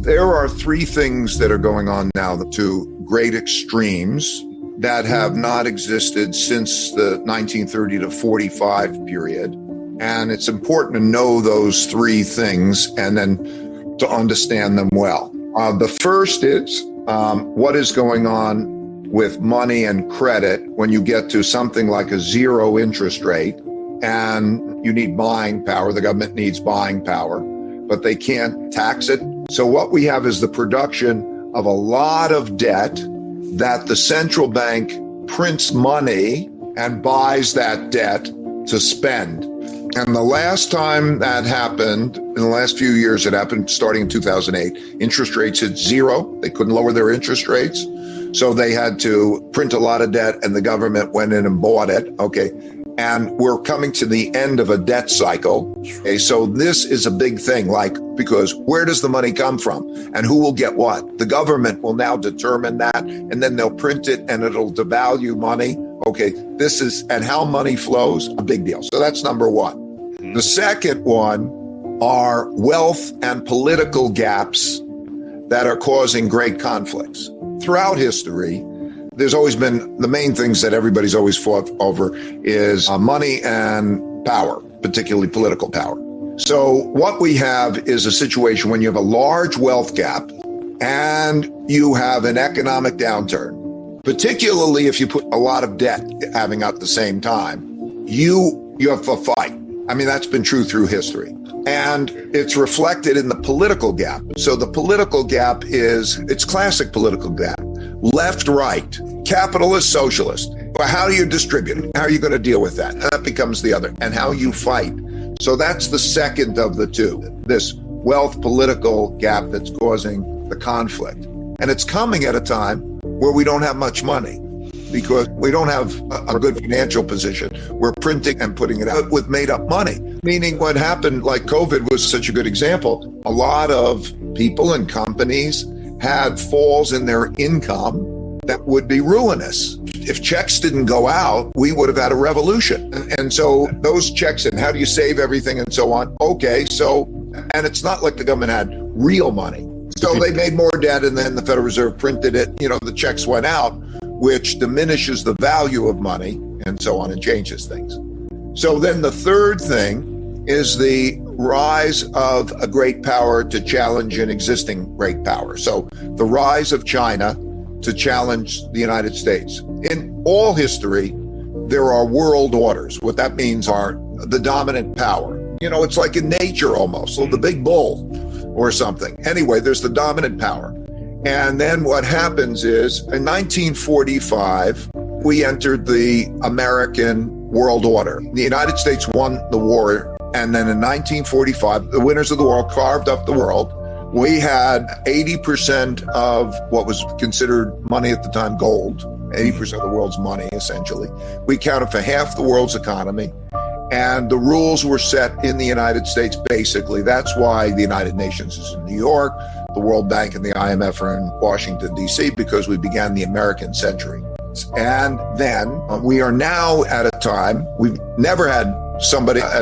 There are three things that are going on now, the two great extremes that have not existed since the 1930 to 45 period. And it's important to know those three things and then to understand them well. The first is what is going on with money and credit when you get to something like a zero interest rate and you need buying power. The government needs buying power, but they can't tax it. So what we have is the production of a lot of debt that the central bank prints money and buys that debt to spend. And the last time that happened, in the last few years, it happened starting in 2008, interest rates hit zero. They couldn't lower their interest rates. So they had to print a lot of debt and the government went in and bought it. Okay. And we're coming to the end of a debt cycle. Okay, so this is a big thing, because where does the money come from and who will get what? The government will now determine that, and then they'll print it and it'll devalue money. Okay, and how money flows, a big deal. So that's number one. The second one are wealth and political gaps that are causing great conflicts. Throughout history, there's always been the main things that everybody's always fought over is money and power, particularly political power. So what we have is a situation when you have a large wealth gap and you have an economic downturn, particularly if you put a lot of debt having at the same time, you have a fight. I mean, that's been true through history. And it's reflected in the political gap. So the political gap it's classic political gap. Left, right, capitalist, socialist. How do you distribute it? How are you going to deal with that? And that becomes the other. And how you fight. So that's the second of the two, this wealth political gap that's causing the conflict. And it's coming at a time where we don't have much money because we don't have a good financial position. We're printing and putting it out with made up money. Meaning what happened, like COVID was such a good example. A lot of people and companies had falls in their income that would be ruinous. If checks didn't go out, we would have had a revolution. And so those checks, and how do you save everything and so on? Okay, and it's not like the government had real money. So they made more debt and then the Federal Reserve printed it. The checks went out, which diminishes the value of money and so on and changes things. So then the third thing is the rise of a great power to challenge an existing great power. So the rise of China to challenge the United States. In all history, there are world orders. What that means are the dominant power. It's like in nature almost, so the big bull or something. Anyway, there's the dominant power. And then what happens is in 1945, we entered the American world order. The United States won the war. And then in 1945, the winners of the war carved up the world. We had 80% of what was considered money at the time, gold, 80% of the world's money, essentially. We counted for half the world's economy. And the rules were set in the United States, basically. That's why the United Nations is in New York. The World Bank and the IMF are in Washington, D.C., because we began the American century. And then we are now at a time, we've never had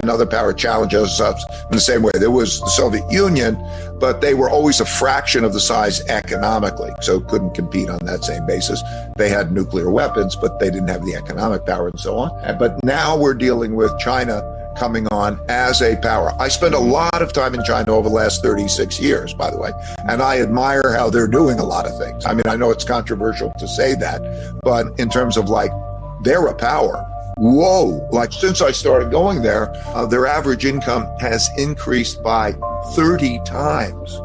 another power challenge us in the same way. There was the Soviet Union, but they were always a fraction of the size economically, so couldn't compete on that same basis. They had nuclear weapons, but they didn't have the economic power and so on. But now we're dealing with China coming on as a power. I spent a lot of time in China over the last 36 years, by the way, and I admire how they're doing a lot of things. I mean, I know it's controversial to say that, but in terms of they're a power. Whoa, since I started going there, their average income has increased by 30 times.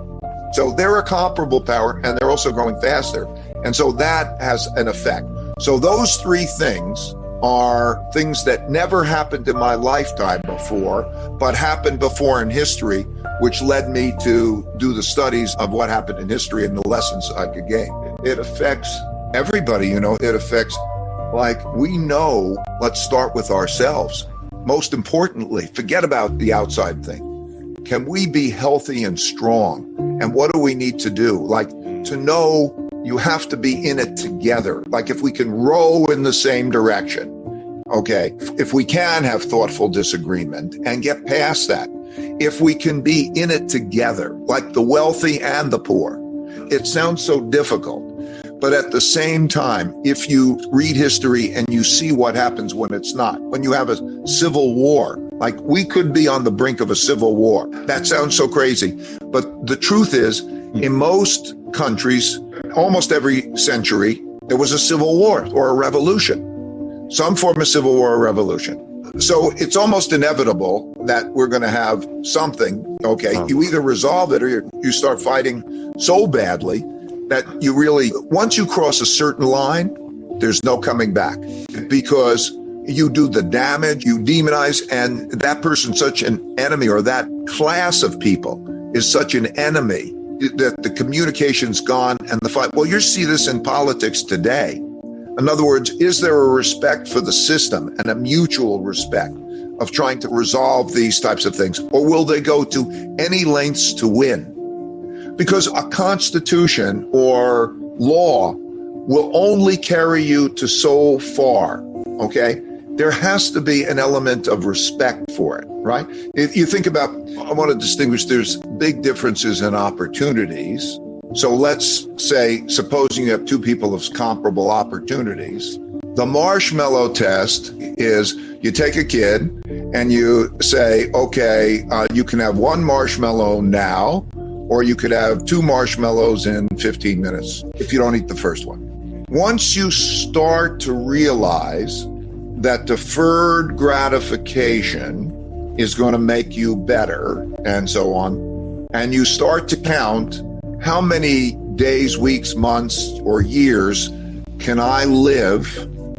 So they're a comparable power and they're also growing faster. And so that has an effect. So those three things are things that never happened in my lifetime before, but happened before in history, which led me to do the studies of what happened in history and the lessons I could gain. It affects everybody, it affects we know, let's start with ourselves. Most importantly, forget about the outside thing. Can we be healthy and strong? And what do we need to do? To know you have to be in it together. If we can row in the same direction, okay, if we can have thoughtful disagreement and get past that. if we can be in it together, like the wealthy and the poor. It sounds so difficult, but at the same time, if you read history and you see what happens when it's not, when you have a civil war, like we could be on the brink of a civil war. That sounds so crazy, but the truth is, in most countries, almost every century, there was a civil war or a revolution, some form of civil war or revolution. So it's almost inevitable that we're going to have something. Okay, you either resolve it or you start fighting so badly that you really, once you cross a certain line, there's no coming back, because you do the damage, you demonize, and that person's such an enemy, or that class of people is such an enemy that the communication's gone and the fight. Well, you see this in politics today. In other words, is there a respect for the system and a mutual respect of trying to resolve these types of things? Or will they go to any lengths to win? Because a constitution or law will only carry you to so far, okay? There has to be an element of respect for it, right? If you think about, I want to distinguish, there's big differences in opportunities. So let's say, supposing you have two people of comparable opportunities, the Marshmallow Test is you take a kid and you say, okay, you can have one marshmallow now, or you could have two marshmallows in 15 minutes if you don't eat the first one. Once you start to realize that deferred gratification is going to make you better and so on, and you start to count how many days, weeks, months, or years can I live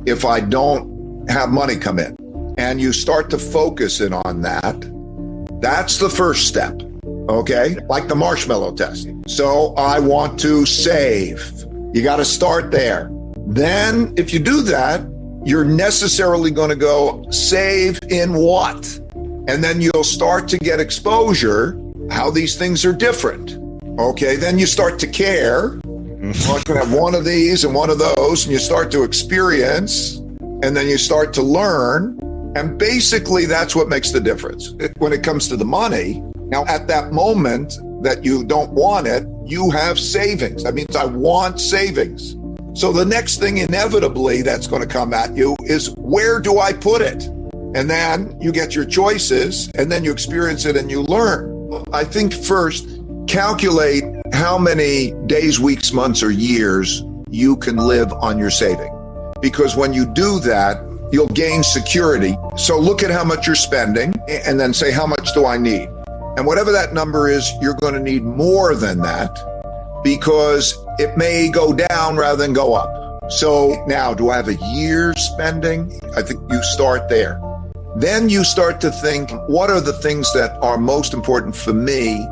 if I don't have money come in? And you start to focus in on that. That's the first step, okay? Like the Marshmallow Test. So I want to save. You got to start there. Then if you do that, you're necessarily going to go save in what? And then you'll start to get exposure, how these things are different. Okay, then you start to care. Well, I can have one of these and one of those, and you start to experience, and then you start to learn. And basically, that's what makes the difference. When it comes to the money, now at that moment that you don't want it, you have savings. That means I want savings. So the next thing inevitably that's going to come at you is, where do I put it? And then you get your choices, and then you experience it and you learn. I think first, calculate how many days, weeks, months, or years you can live on your saving. Because when you do that, you'll gain security. So look at how much you're spending and then say, how much do I need? And whatever that number is, you're going to need more than that, because it may go down rather than go up. So now, do I have a year's spending? I think you start there. Then you start to think, what are the things that are most important for me?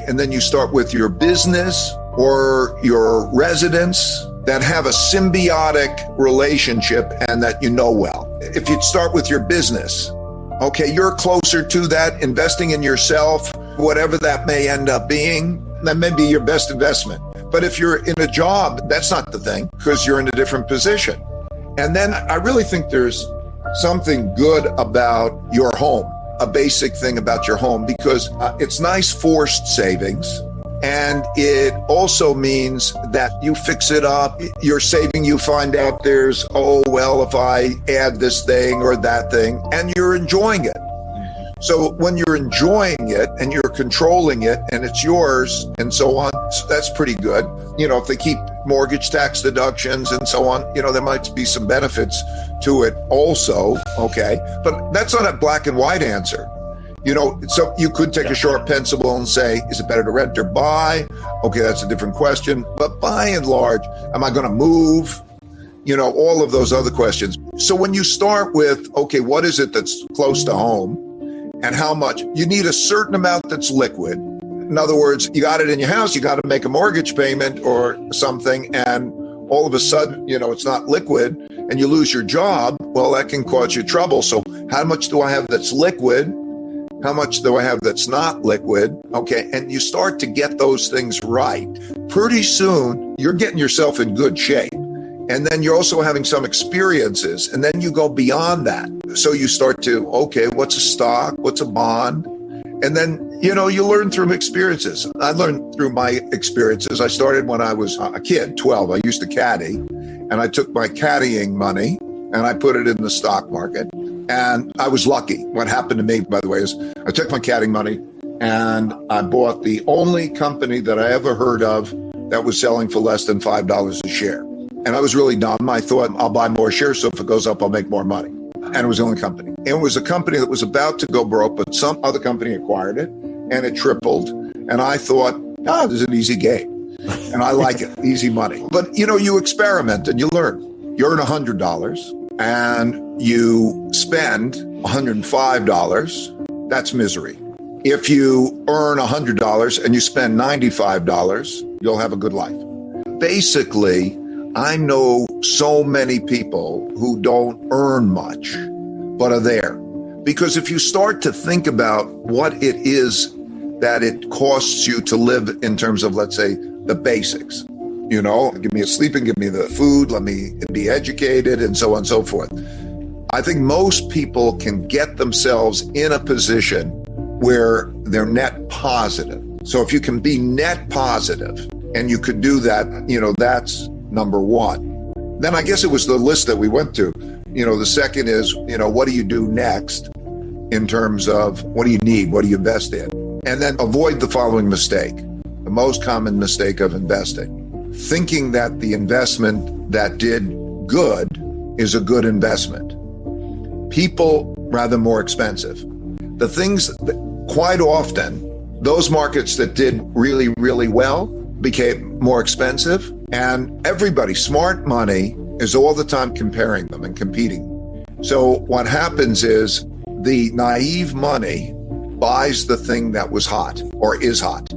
And then you start with your business or your residence that have a symbiotic relationship and that you know well. If you start with your business, okay, you're closer to that, investing in yourself, whatever that may end up being, that may be your best investment. But if you're in a job, that's not the thing, because you're in a different position. And then I really think there's something good about your home, a basic thing about your home, because it's nice forced savings. And it also means that you fix it up. You're saving, you find out there's, oh, well, if I add this thing or that thing, and you're enjoying it. So when you're enjoying it and you're controlling it and it's yours and so on, that's pretty good. You know, if they keep mortgage tax deductions and so on, you know, there might be some benefits to it also. Okay. But that's not a black and white answer. You know, so you could take a short pencil and say, is it better to rent or buy? Okay, that's a different question. But by and large, am I going to move? You know, all of those other questions. So when you start with, okay, what is it that's close to home and how much? You need a certain amount that's liquid. In other words, you got it in your house, you got to make a mortgage payment or something, and all of a sudden, you know, it's not liquid and you lose your job. Well, that can cause you trouble. So how much do I have that's liquid? How much do I have that's not liquid? Okay. And you start to get those things right. Pretty soon, you're getting yourself in good shape. And then you're also having some experiences. And then you go beyond that. So you start to, okay, what's a stock? What's a bond? And then You learn through experiences. I learned through my experiences. I started when I was a kid, 12. I used to caddy, and I took my caddying money and I put it in the stock market. And I was lucky. What happened to me, by the way, is I took my caddying money and I bought the only company that I ever heard of that was selling for less than $5 a share. And I was really dumb. I thought I'll buy more shares, so if it goes up, I'll make more money. And it was the only company. It was a company that was about to go broke, but some other company acquired it and it tripled. And I thought, this is an easy game. And I like it, easy money. But, you experiment and you learn. You earn $100 and you spend $105. That's misery. If you earn $100 and you spend $95, you'll have a good life. Basically, I know so many people who don't earn much, but are there. Because if you start to think about what it is that it costs you to live in terms of, let's say, the basics, give me a sleeping, give me the food, let me be educated, and so on and so forth. I think most people can get themselves in a position where they're net positive. So if you can be net positive and you could do that, that's number one. Then I guess it was the list that we went to. The second is, what do you do next in terms of what do you need? What do you invest in? And then avoid the following mistake, the most common mistake of investing, thinking that the investment that did good is a good investment. People rather more expensive. The things that quite often, those markets that did really, really well became more expensive. And everybody, smart money is all the time comparing them and competing. So what happens is the naive money buys the thing that was hot or is hot.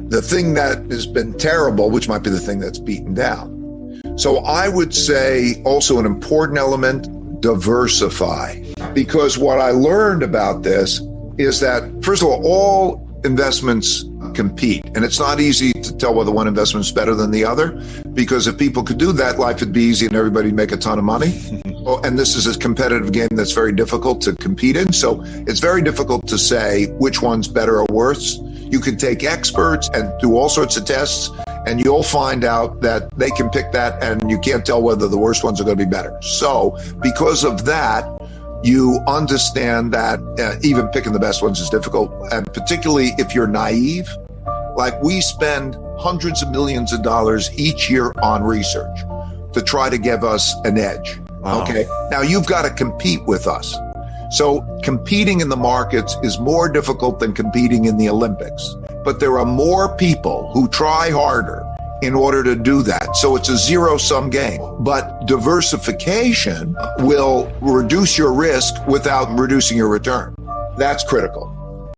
The thing that has been terrible, which might be the thing that's beaten down. So I would say also an important element, diversify. Because what I learned about this is that, first of all investments compete. And it's not easy to tell whether one investment is better than the other, because if people could do that, life would be easy and everybody'd make a ton of money. And this is a competitive game that's very difficult to compete in. So it's very difficult to say which one's better or worse. You could take experts and do all sorts of tests, and you'll find out that they can pick that, and you can't tell whether the worst ones are going to be better. So because of that, you understand that even picking the best ones is difficult. And particularly if you're naive, like we spend hundreds of millions of dollars each year on research to try to give us an edge. Wow. Okay. Now you've got to compete with us. So competing in the markets is more difficult than competing in the Olympics. But there are more people who try harder in order to do that. So it's a zero-sum game. But diversification will reduce your risk without reducing your return. That's critical.